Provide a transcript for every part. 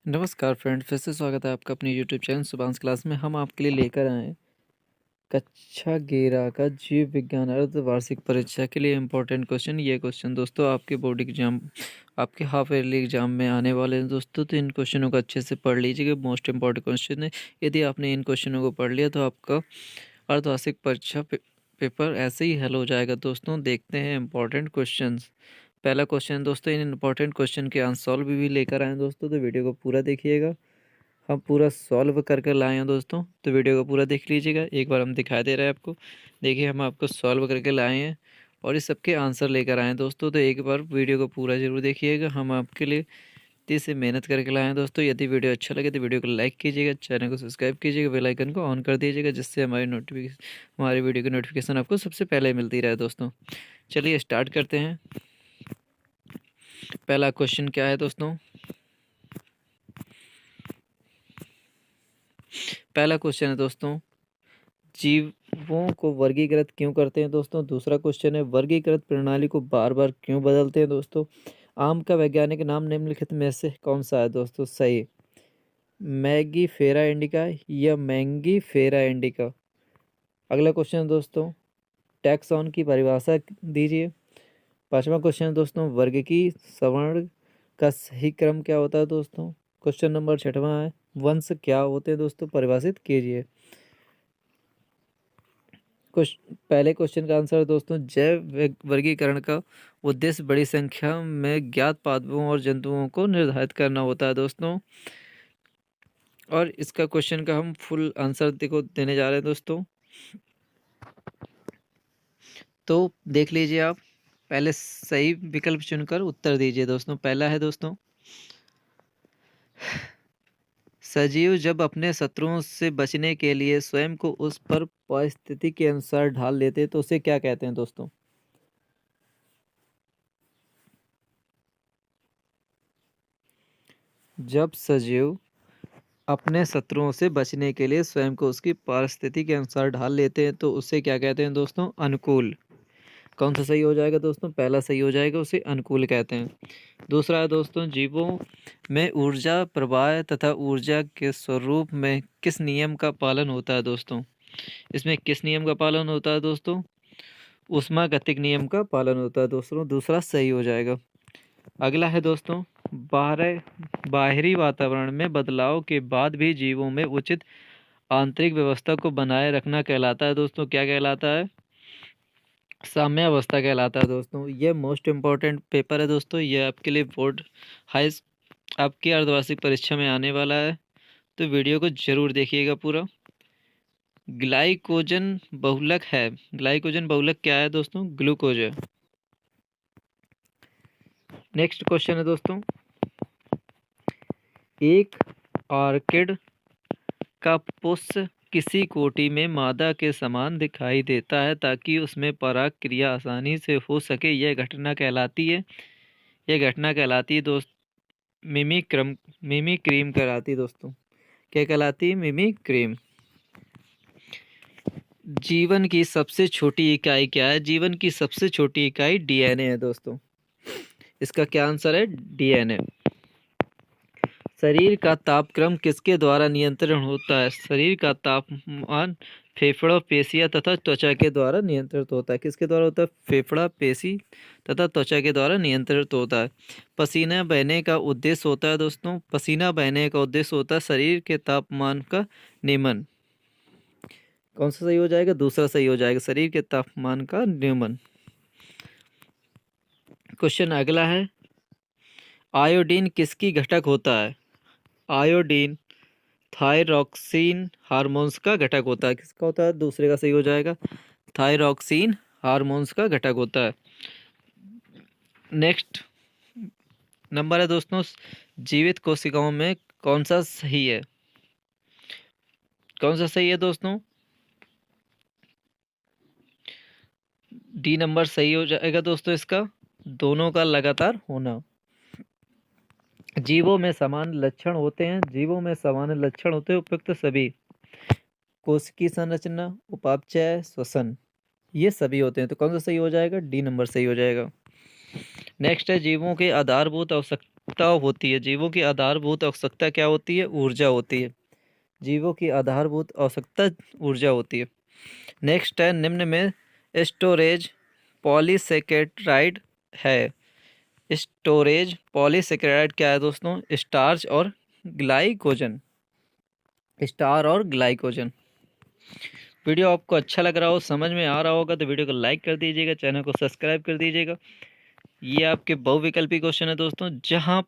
नमस्कार फ्रेंड, फिर से स्वागत है आपका अपने यूट्यूब चैनल सुभाष क्लास में। हम आपके लिए लेकर आए हैं कक्षा 11 का जीव विज्ञान अर्धवार्षिक परीक्षा के लिए इम्पोर्टेंट क्वेश्चन। ये क्वेश्चन दोस्तों आपके बोर्ड एग्जाम, आपके हाफ ईयरली एग्जाम में आने वाले हैं दोस्तों, तो इन क्वेश्चनों को अच्छे से पढ़ लीजिएगा। मोस्ट इम्पॉर्टेंट क्वेश्चन है। यदि आपने इन क्वेश्चनों को पढ़ लिया तो आपका अर्धवार्षिक परीक्षा पेपर ऐसे ही हल हो जाएगा दोस्तों। देखते हैं इम्पोर्टेंट क्वेश्चन। पहला क्वेश्चन दोस्तों, इन इम्पोर्टेंट क्वेश्चन के आंसर सॉल्व भी लेकर आए दोस्तों, तो वीडियो को पूरा देखिएगा। हम पूरा सॉल्व करके लाए हैं दोस्तों, तो वीडियो को पूरा देख लीजिएगा। एक बार हम दिखा दे रहे हैं आपको, देखिए हम आपको सॉल्व करके लाए हैं और इस सबके आंसर लेकर आए हैं दोस्तों। तो एक बार वीडियो को पूरा ज़रूर देखिएगा। हम आपके लिए तेज़ से मेहनत करके लाए हैं दोस्तों। यदि वीडियो अच्छा लगे तो वीडियो को लाइक कीजिएगा, चैनल को सब्सक्राइब कीजिएगा, बेल आइकन को ऑन कर दीजिएगा, जिससे हमारी वीडियो की नोटिफिकेशन आपको सबसे पहले मिलती रहे दोस्तों। चलिए स्टार्ट करते हैं। पहला क्वेश्चन क्या है दोस्तों? पहला क्वेश्चन है दोस्तों, जीवों को वर्गीकृत क्यों करते हैं दोस्तों। दूसरा क्वेश्चन है, वर्गीकृत प्रणाली को बार बार क्यों बदलते हैं दोस्तों। आम का वैज्ञानिक नाम निम्नलिखित में से कौन सा है दोस्तों सही? मैंगीफेरा इंडिका या मैंगीफेरा इंडिका। अगला क्वेश्चन है दोस्तों, टैक्सॉन की परिभाषा दीजिए। पांचवा क्वेश्चन है दोस्तों, वर्ग की सवर्ण का सही क्रम क्या होता है दोस्तों। क्वेश्चन नंबर 6वां है, वंश क्या होते हैं दोस्तों, परिभाषित कीजिए। पहले क्वेश्चन का आंसर है दोस्तों, जैव वर्गीकरण का उद्देश्य बड़ी संख्या में ज्ञात पादपों और जंतुओं को निर्धारित करना होता है दोस्तों। और इसका क्वेश्चन का हम फुल आंसर देखो देने जा रहे हैं दोस्तों, तो देख लीजिए आप। पहले सही विकल्प चुनकर उत्तर दीजिए दोस्तों। पहला है दोस्तों, सजीव जब अपने शत्रुओं से बचने के लिए स्वयं को उस पर परिस्थिति के अनुसार ढाल लेते हैं तो उसे क्या कहते हैं दोस्तों। जब सजीव अपने शत्रुओं से बचने के लिए स्वयं को उसकी परिस्थिति के अनुसार ढाल लेते हैं तो उसे क्या कहते हैं दोस्तों, अनुकूल। कौन सा सही हो जाएगा दोस्तों? पहला सही हो जाएगा, उसे अनुकूल कहते हैं। दूसरा है दोस्तों, जीवों में ऊर्जा प्रवाह तथा ऊर्जा के स्वरूप में किस नियम का पालन होता है दोस्तों। इसमें किस नियम का पालन होता है दोस्तों? ऊष्मागतिक नियम का पालन होता है दोस्तों। दूसरा सही हो जाएगा। अगला है दोस्तों, बाहरी वातावरण में बदलाव के बाद भी जीवों में उचित आंतरिक व्यवस्था को बनाए रखना कहलाता है दोस्तों। क्या कहलाता है? साम्यावस्था कहलाता है दोस्तों। ये मोस्ट इम्पॉर्टेंट पेपर है दोस्तों, ये आपके लिए बोर्ड हाई आपकी अर्धवार्षिक परीक्षा में आने वाला है, तो वीडियो को जरूर देखिएगा पूरा। ग्लाइकोजन बहुलक है। ग्लाइकोजन बहुलक क्या है दोस्तों? ग्लूकोज है। नेक्स्ट क्वेश्चन है दोस्तों, एक ऑर्किड का पुष्प किसी कोटि में मादा के समान दिखाई देता है ताकि उसमें पराग क्रिया आसानी से हो सके। यह घटना कहलाती है, यह घटना कहलाती है दोस्त मिमिक्रीम कहलाती है दोस्तों। क्या कहलाती है? मिमिक्रीम। जीवन की सबसे छोटी इकाई क्या है? जीवन की सबसे छोटी इकाई डीएनए है दोस्तों। इसका क्या आंसर है? डीएनए। शरीर का तापक्रम किसके द्वारा नियंत्रण होता है? शरीर का तापमान फेफड़ा, पेशियां तथा त्वचा के द्वारा नियंत्रित होता है। किसके द्वारा होता है? फेफड़ा, पेशी तथा त्वचा के द्वारा नियंत्रित होता है। पसीना बहने का उद्देश्य होता है दोस्तों, पसीना बहने का उद्देश्य होता है शरीर के तापमान का नियमन। कौन सा सही हो जाएगा? दूसरा सही हो जाएगा, शरीर के तापमान का नियमन। क्वेश्चन अगला है, आयोडीन किसकी घटक होता है? आयोडीन थायरॉक्सिन हार्मोन्स का घटक होता है। किसका होता है? दूसरे का सही हो जाएगा, थायरॉक्सिन हार्मोन्स का घटक होता है। नेक्स्ट नंबर है दोस्तों, जीवित कोशिकाओं में कौन सा सही है? कौन सा सही है दोस्तों? डी नंबर सही हो जाएगा दोस्तों इसका, दोनों का लगातार होना। जीवों में समान लक्षण होते हैं, जीवों में समान लक्षण होते हैं उपयुक्त सभी। कोशिकीय संरचना, उपापचय, श्वसन, ये सभी होते हैं। तो कौन सा सही हो जाएगा? डी नंबर सही हो जाएगा। नेक्स्ट है, जीवों के आधारभूत आवश्यकता होती है। जीवों की आधारभूत आवश्यकता क्या होती है? ऊर्जा होती है। जीवों की आधारभूत आवश्यकता ऊर्जा होती है। नेक्स्ट है, निम्न में स्टोरेज पॉलीसेकेराइड है। स्टोरेज पॉलीसेकेराइड क्या है दोस्तों? स्टार्च और ग्लाइकोजन। स्टार और ग्लाइकोजन। वीडियो आपको अच्छा लग रहा हो, समझ में आ रहा होगा तो वीडियो को लाइक कर दीजिएगा, चैनल को सब्सक्राइब कर दीजिएगा। ये आपके बहुविकल्पी क्वेश्चन है दोस्तों। जहाँ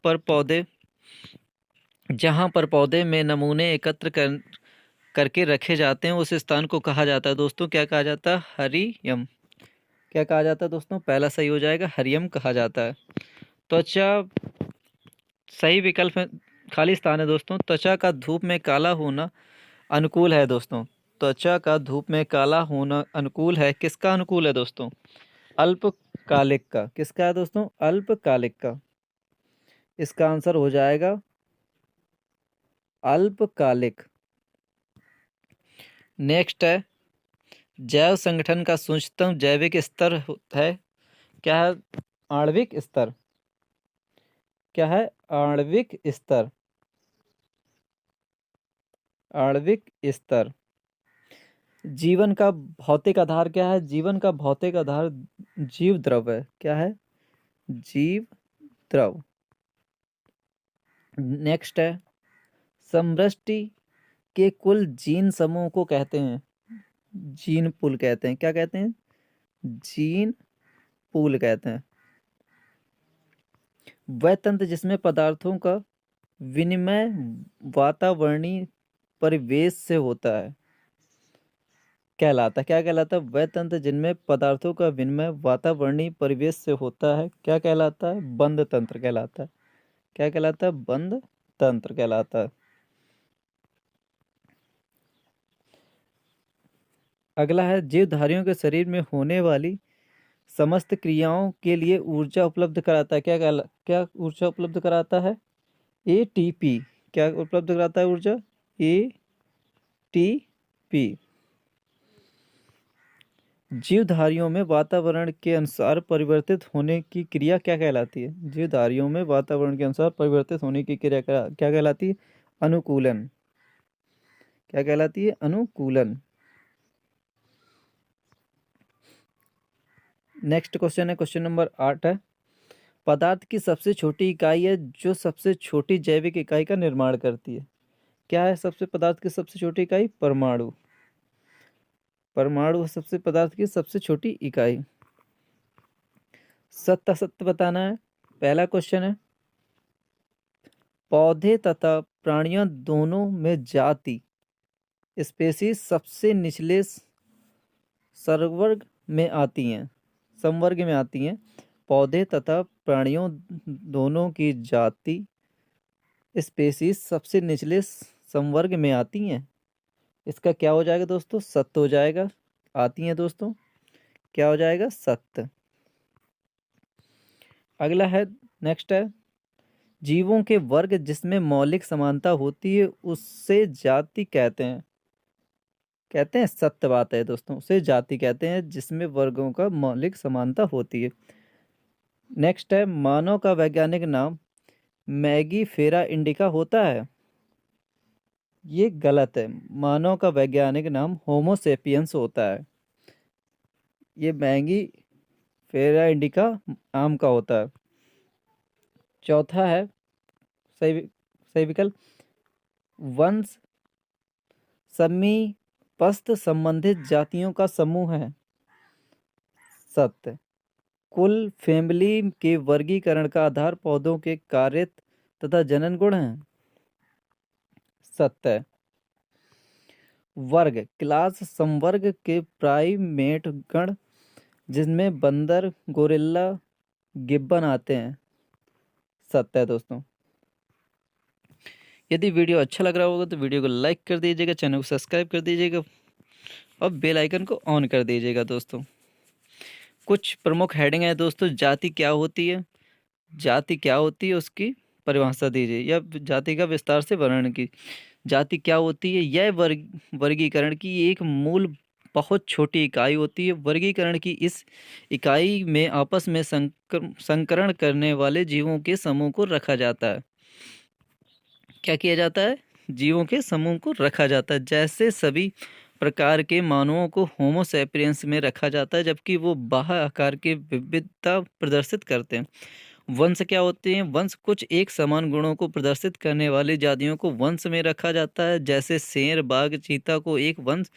पर पौधे में नमूने एकत्र करके रखे जाते हैं, उस स्थान को कहा जाता है दोस्तों, क्या कहा जाता है? हरियम। क्या कहा जाता है दोस्तों? पहला सही हो जाएगा, हरियम कहा जाता है। त्वचा सही विकल्प है, खाली स्थान है दोस्तों। त्वचा का धूप में काला होना अनुकूल है दोस्तों। त्वचा का धूप में काला होना अनुकूल है। किसका अनुकूल है दोस्तों? अल्पकालिक का। किसका है दोस्तों? अल्पकालिक का। इसका आंसर हो जाएगा अल्पकालिक। नेक्स्ट है, जैव संगठन का सूक्ष्मतम जैविक स्तर है। क्या है? आणविक स्तर। क्या है? आणविक स्तर। आणविक स्तर। जीवन का भौतिक आधार क्या है? जीवन का भौतिक आधार जीव द्रव है। क्या है? जीव द्रव। नेक्स्ट है, समष्टि के कुल जीन समूह को कहते हैं जीन पूल कहते हैं। क्या कहते हैं? जीन पूल कहते हैं। वह तंत्र जिसमें पदार्थों का विनिमय वातावरणीय परिवेश से होता है कहलाता है। क्या कहलाता है? वह तंत्र जिनमें पदार्थों का विनिमय वातावरणीय परिवेश से होता है क्या कहलाता है? बंद तंत्र कहलाता है। क्या कहलाता है? बंद तंत्र कहलाता है। अगला है, जीवधारियों के शरीर में होने वाली समस्त क्रियाओं के लिए ऊर्जा उपलब्ध कराता है। क्या ऊर्जा उपलब्ध कराता है? एटीपी। क्या उपलब्ध कराता है ऊर्जा? एटीपी। जीवधारियों में वातावरण के अनुसार परिवर्तित होने की क्रिया क्या कहलाती है? जीवधारियों में वातावरण के अनुसार परिवर्तित होने की क्रिया क्या कहलाती है? अनुकूलन। क्या कहलाती है? अनुकूलन। नेक्स्ट क्वेश्चन है, क्वेश्चन नंबर 8 है, पदार्थ की सबसे छोटी इकाई है जो सबसे छोटी जैविक इकाई का निर्माण करती है। क्या है पदार्थ की सबसे छोटी इकाई? परमाणु। परमाणु सबसे पदार्थ की सबसे छोटी इकाई। सत्य असत्य बताना है। पहला क्वेश्चन है, पौधे तथा प्राणियों दोनों में जाति स्पेसीज सबसे निचले संवर्ग में आती हैं। पौधे तथा प्राणियों दोनों की जाति स्पेसीज सबसे निचले संवर्ग में आती हैं। इसका क्या हो जाएगा दोस्तों? सत्य हो जाएगा। आती हैं दोस्तों, क्या हो जाएगा? सत्य। अगला है, नेक्स्ट है, जीवों के वर्ग जिसमें मौलिक समानता होती है उससे जाति कहते हैं। सत्य बात है दोस्तों, उसे जाति कहते हैं जिसमें वर्गों का मौलिक समानता होती है। नेक्स्ट है, मानव का वैज्ञानिक नाम मैगीफेरा इंडिका होता है। ये गलत है। मानव का वैज्ञानिक नाम होमो सेपियंस होता है। ये मैगीफेरा इंडिका आम का होता है। चौथा है, सही विकल्प, वंश समीपस्थ संबंधित जातियों का समूह है। सत्य। कुल फैमिली के वर्गीकरण का आधार पौधों के कार्य तथा जनन गुण है। सत्य। वर्ग क्लास संवर्ग के प्राइमेट गण जिनमें बंदर, गोरिल्ला, गिब्बन आते हैं। सत्य है दोस्तों। यदि वीडियो अच्छा लग रहा होगा तो वीडियो को लाइक कर दीजिएगा, चैनल को सब्सक्राइब कर दीजिएगा और बेल आइकन को ऑन कर दीजिएगा दोस्तों। कुछ प्रमुख हेडिंग है दोस्तों। जाति क्या होती है? जाति क्या होती है उसकी परिभाषा दीजिए, या जाति का विस्तार से वर्णन की। जाति क्या होती है? यह वर्गीकरण की एक मूल बहुत छोटी इकाई होती है। वर्गीकरण की इस इकाई में आपस में संकरण करने वाले जीवों के समूह को रखा जाता है। क्या किया जाता है? जीवों के समूह को रखा जाता है। जैसे सभी प्रकार के मानवों को होमो सैपियंस में रखा जाता है, जबकि वो बाह्य आकार की विविधता प्रदर्शित करते हैं। वंश क्या होते हैं? वंश कुछ एक समान गुणों को प्रदर्शित करने वाली जातियों को वंश में रखा जाता है। जैसे शेर, बाघ, चीता को एक वंश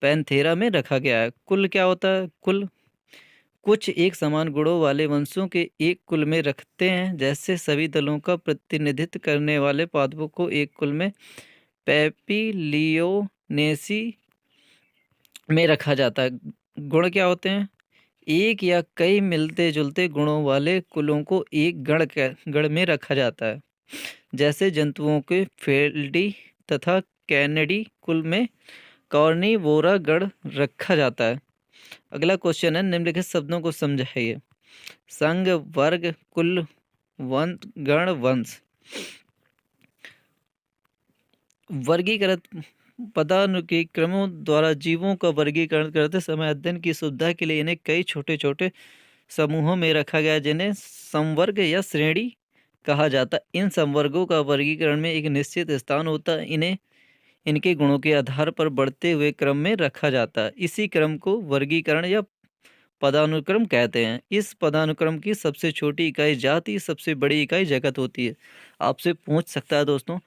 पैंथेरा में रखा गया है। कुल क्या होता है? कुल कुछ एक समान गुणों वाले वंशों के एक कुल में रखते हैं। जैसे सभी दलों का प्रतिनिधित्व करने वाले पादपों को एक कुल में पैपिलियोनेसी में रखा जाता है। गुण क्या होते हैं? एक या कई मिलते जुलते गुणों वाले कुलों को एक गण में रखा जाता है। जैसे जंतुओं के फेल्डी तथा कैनेडी कुल में कॉर्निवोरा गण रखा जाता है। अगला क्वेश्चन है, निम्नलिखित शब्दों को समझाइए। संघ, वर्ग, कुल, वंश, गण, वंश। वर्गीकृत पदानुक्रमों द्वारा जीवों का वर्गीकरण करते समय अध्ययन की सुविधा के लिए इन्हें कई छोटे छोटे समूहों में रखा गया, जिन्हें संवर्ग या श्रेणी कहा जाता है। इन संवर्गों का वर्गीकरण में एक निश्चित स्थान होता है। इन्हें इनके गुणों के आधार पर बढ़ते हुए क्रम में रखा जाता है। इसी क्रम को वर्गीकरण या पदानुक्रम कहते हैं। इस पदानुक्रम की सबसे छोटी इकाई जाति, सबसे बड़ी इकाई जगत होती है। आपसे पूछ सकता है दोस्तों,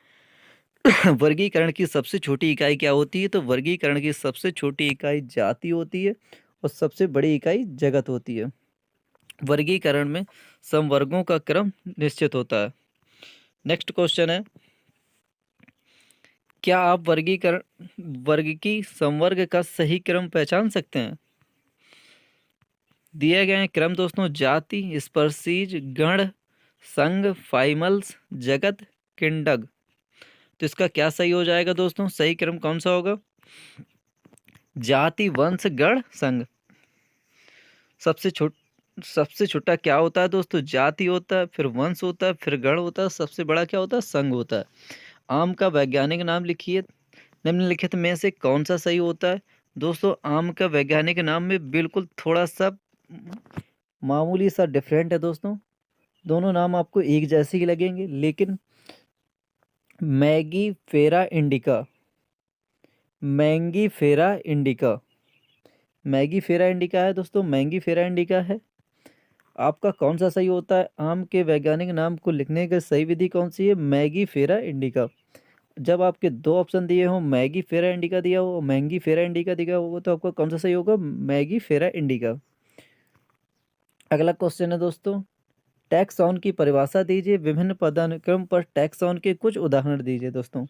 वर्गीकरण की सबसे छोटी इकाई क्या होती है? तो वर्गीकरण की सबसे छोटी इकाई जाति होती है और सबसे बड़ी इकाई जगत होती है। वर्गीकरण में समवर्गों का क्रम निश्चित होता है। नेक्स्ट क्वेश्चन है, क्या आप वर्ग की संवर्ग का सही क्रम पहचान सकते हैं? दिए गए क्रम दोस्तों, जाति, स्पीशीज, गण, संघ, फाइमल्स, जगत, किंडग। तो इसका क्या सही हो जाएगा दोस्तों? सही क्रम कौन सा होगा? जाति, वंश, गण, संघ। सबसे छोटा क्या होता है दोस्तों? जाति होता है, फिर वंश होता है, फिर गण होता है, सबसे बड़ा क्या होता है? संघ होता है। आम का वैज्ञानिक नाम लिखिए। निम्नलिखित में से कौन सा सही होता है? दोस्तों, आम का वैज्ञानिक नाम में बिल्कुल थोड़ा सा मामूली सा डिफरेंट है दोस्तों। दोनों नाम आपको एक जैसे ही लगेंगे, लेकिन Mangifera indica, Mangifera indica, Mangifera indica है दोस्तों, मैंगीफेरा इंडिका है। आपका कौन सा सही होता है? आम के वैज्ञानिक नाम को लिखने की सही विधि कौन सी है? Mangifera indica. जब आपके दो ऑप्शन दिए हो, मैंगीफेरा इंडिका दिया हो, मैंगीफेरा इंडिका दिया हो, तो आपका कौन सा सही होगा? Mangifera indica. अगला क्वेश्चन है दोस्तों, टैक्सॉन की परिभाषा दीजिए। विभिन्न पदानुक्रम पर टैक्सॉन के कुछ उदाहरण दीजिए दोस्तों।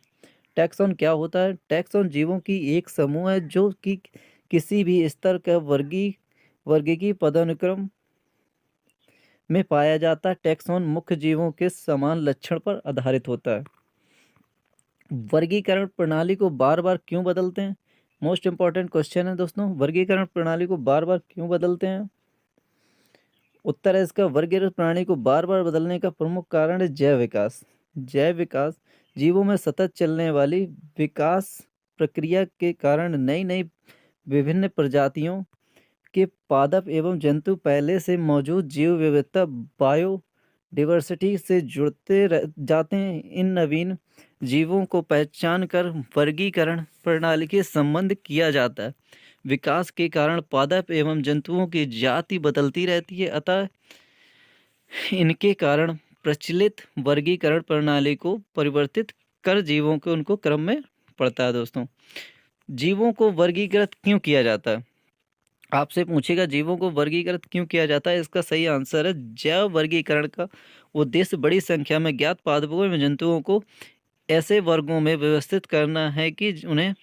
टैक्सॉन क्या होता है? टैक्सॉन जीवों की एक समूह है जो कि किसी भी स्तर का वर्गीकी पदानुक्रम में पाया जाता है। टैक्सॉन मुख्य जीवों के समान लक्षण पर आधारित होता है। वर्गीकरण प्रणाली को बार बार क्यों बदलते हैं? मोस्ट इंपॉर्टेंट क्वेश्चन है दोस्तों, वर्गीकरण प्रणाली को बार बार क्यों बदलते हैं? उत्तर है इसका, वर्गीकरण प्रणाली को बार बार बदलने का प्रमुख कारण है जैव विकास। जैव विकास जीवों में सतत चलने वाली विकास प्रक्रिया के कारण नई नई विभिन्न प्रजातियों के पादप एवं जंतु पहले से मौजूद जीव विविधता बायोडाइवर्सिटी से जुड़ते जाते हैं। इन नवीन जीवों को पहचान कर वर्गीकरण प्रणाली के संबंध किया जाता है। विकास के कारण पादप एवं जंतुओं की जाति बदलती रहती है, अतः इनके कारण प्रचलित वर्गीकरण प्रणाली को परिवर्तित कर जीवों को उनको क्रम में पड़ता है। दोस्तों, जीवों को वर्गीकृत क्यों किया जाता है? आपसे पूछेगा जीवों को वर्गीकृत क्यों किया जाता है? इसका सही आंसर है, जैव वर्गीकरण का उद्देश्य बड़ी संख्या में ज्ञात पादपों एवं जंतुओं को ऐसे वर्गों में व्यवस्थित करना है कि उन्हें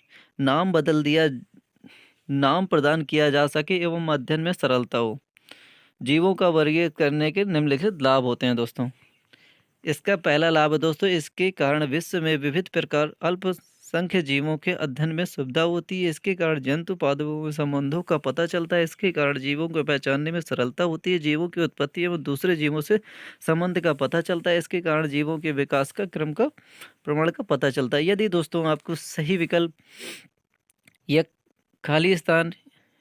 नाम प्रदान किया जा सके एवं अध्ययन में सरलता हो। जीवों का वर्गीकृत करने के निम्नलिखित लाभ होते हैं दोस्तों। इसका पहला लाभ है दोस्तों, इसके कारण विश्व में विविध प्रकार अल्पसंख्य जीवों के अध्ययन में सुविधा होती है। इसके कारण जंतु पादपों में संबंधों का पता चलता है। इसके कारण जीवों को पहचानने में सरलता होती है। जीवों की उत्पत्ति एवं दूसरे जीवों से संबंध का पता चलता है। इसके कारण जीवों के विकास का क्रम का प्रमाण का पता चलता है। यदि दोस्तों आपको सही विकल्प या खाली स्थान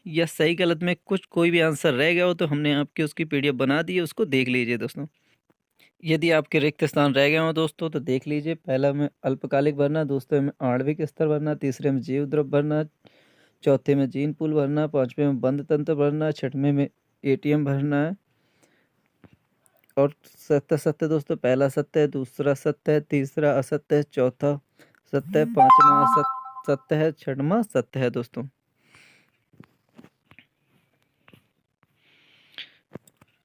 या सही गलत में कुछ कोई भी आंसर रह गया हो तो हमने आपकी उसकी पीडीएफ बना दी है, उसको देख लीजिए दोस्तों। यदि आपके रिक्त स्थान रह गए हो दोस्तों तो देख लीजिए। पहला में अल्पकालिक भरना, दूसरे में आणविक स्तर भरना, तीसरे में जीव द्रव भरना, चौथे में जीन पूल भरना, पांचवें में बंद तंत्र भरना, छठवें में एटीएम भरना है। और सत्य सत्य दोस्तों, पहला सत्य है, दूसरा सत्य है, तीसरा असत्य है, चौथा सत्य है, पांचवा सत्य है, छठवां सत्य है दोस्तों।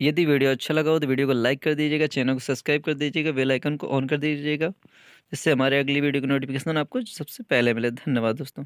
यदि वीडियो अच्छा लगा हो तो वीडियो को लाइक कर दीजिएगा, चैनल को सब्सक्राइब कर दीजिएगा, बेल आइकन को ऑन कर दीजिएगा, जिससे हमारे अगली वीडियो की नोटिफिकेशन आपको सबसे पहले मिले। धन्यवाद दोस्तों।